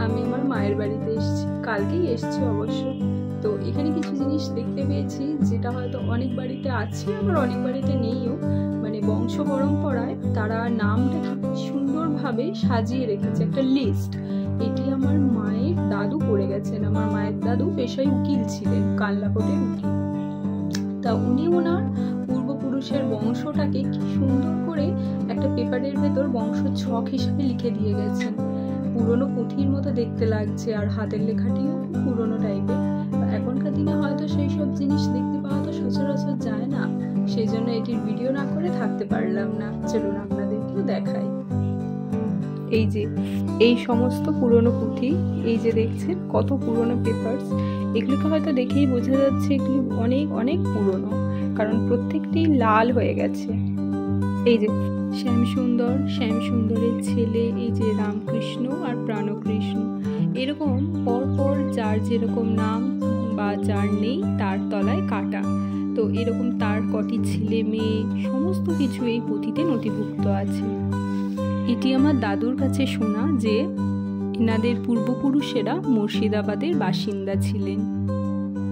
আমি আমার মায়ের বাড়িতে এসেছি, কালকেই এসেছি অবশ্য। তো এখানে কিছু জিনিস দেখতে পেয়েছি যেটা হয়তো অনেক বাড়িতে আছে, আবার অনেক বাড়িতে নেইও। মানে বংশ পরম্পরায় তারা নামটা খুব সুন্দরভাবে সাজিয়ে রেখেছে, একটা লিস্ট। এটি আমার মায়ের দাদু করে গেছেন। আমার মায়ের দাদু পেশায় উকিল ছিলেন, কাল্লাকোটের উকিল। তা উনি ওনার পূর্বপুরুষের বংশটাকে কি সুন্দর করে একটা পেপারের ভেতর বংশ ছক হিসেবে লিখে দিয়ে গেছেন। পুরনো পুঁথির মতো দেখতে লাগছে, আর হাতের লেখাটিও খুব পুরনো টাইপের। এখনকার দিনে হয়তো সেই সব জিনিস দেখতে পাওয়া তো সচরাচর যায় না, সেই জন্য এটির ভিডিও না করে থাকতে পারলাম না। চলুন আপনাদেরকেও দেখাই। এই যে এই সমস্ত পুরনো পুঁথি, এই যে দেখছেন কত পুরনো পেপারস। এগুলোকে হয়তো দেখেই বোঝা যাচ্ছে এগুলি অনেক অনেক পুরনো, কারণ প্রত্যেকটি লাল হয়ে গেছে। এই যে শ্যামসুন্দরের ছেলে, এই যে রামকৃষ্ণ আর প্রাণকৃষ্ণ, এরকম পরপর যার যেরকম নাম বা যার নেই তার তলায় কাটা। তো এরকম তার কটি ছেলে মেয়ে সমস্ত কিছু এই পুঁথিতে নথিভুক্ত আছে। এটি আমার দাদুর কাছে শোনা যে এনাদের পূর্বপুরুষেরা মুর্শিদাবাদের বাসিন্দা ছিলেন।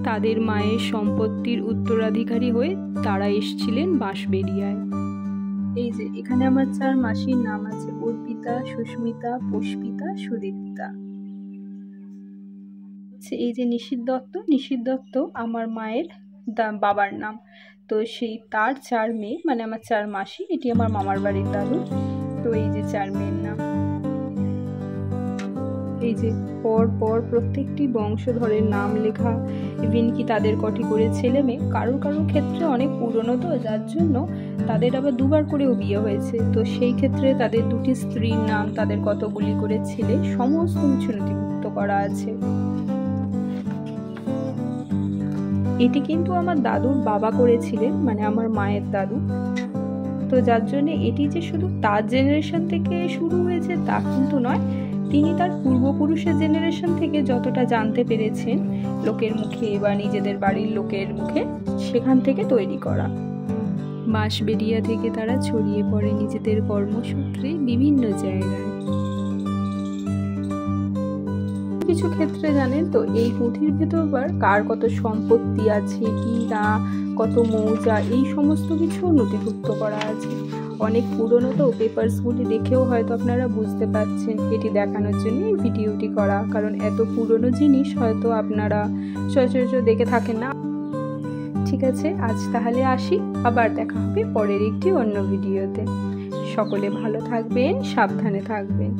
তাদের মায়ের সম্পত্তির উত্তরাধিকারী হয়ে তারা এসেছিলেন বাঁশবেড়িয়ায়। এই যে এখানে আমার 4 মাসির নাম আছে, অর্পিতা, সুস্মিতা, পুষ্পিতা, সুদীপ্তা। এই যে নিশীথ দত্ত আমার মায়ের বাবার নাম। তো সেই তার 4 মেয়ে, মানে আমার 4 মাসি, এটি আমার মামার বাড়ির দাদু। তো এই যে 4 মেয়ের নাম। এই যে পর প্রত্যেকটি বংশধরের নাম লেখা, ইভেন কি তাদের কটি করে ছেলে মেয়ে। কারোর ক্ষেত্রে অনেক পুরনো, তো যার জন্য তাদের আবার 2বার করেও বিয়ে হয়েছে। তো সেই ক্ষেত্রে তাদের 2টি স্ত্রীর নাম, তাদের কতগুলি করে ছেলে, সমস্ত কিছু নথিভুক্ত করা আছে। এটি কিন্তু আমার দাদুর বাবা করেছিলেন, মানে আমার মায়ের দাদু। তো যার জন্য এটি যে শুধু তার জেনারেশন থেকে শুরু হয়েছে তা কিন্তু নয়, তিনি তার পূর্বপুরুষের জেনারেশন থেকে যতটা জানতে পেরেছেন লোকের মুখে বা নিজেদের বাড়ির লোকের মুখে, সেখান থেকে তৈরি করা। বাঁশবেড়িয়া থেকে তারা ছড়িয়ে পড়ে নিজেদের কর্মসূত্রে বিভিন্ন জায়গায়। কিছু ক্ষেত্রে জানেন তো এই পুঁথির ভেতর কার কত সম্পত্তি আছে, কি না, কত মৌজা, এই সমস্ত কিছু নথিভুক্ত করা আছে। অনেক পুরনো তো পেপারসগুলি দেখেও হয়তো আপনারা বুঝতে পারছেন। এটি দেখানোর জন্য এই ভিডিওটি করা, কারণ এত পুরনো জিনিস হয়তো আপনারা সচরাচর দেখে থাকেন না। ঠিক আছে, আজ তাহলে আসি, আবার দেখা হবে পরের একটি অন্য ভিডিওতে। সকলে ভালো থাকবেন, সাবধানে থাকবেন।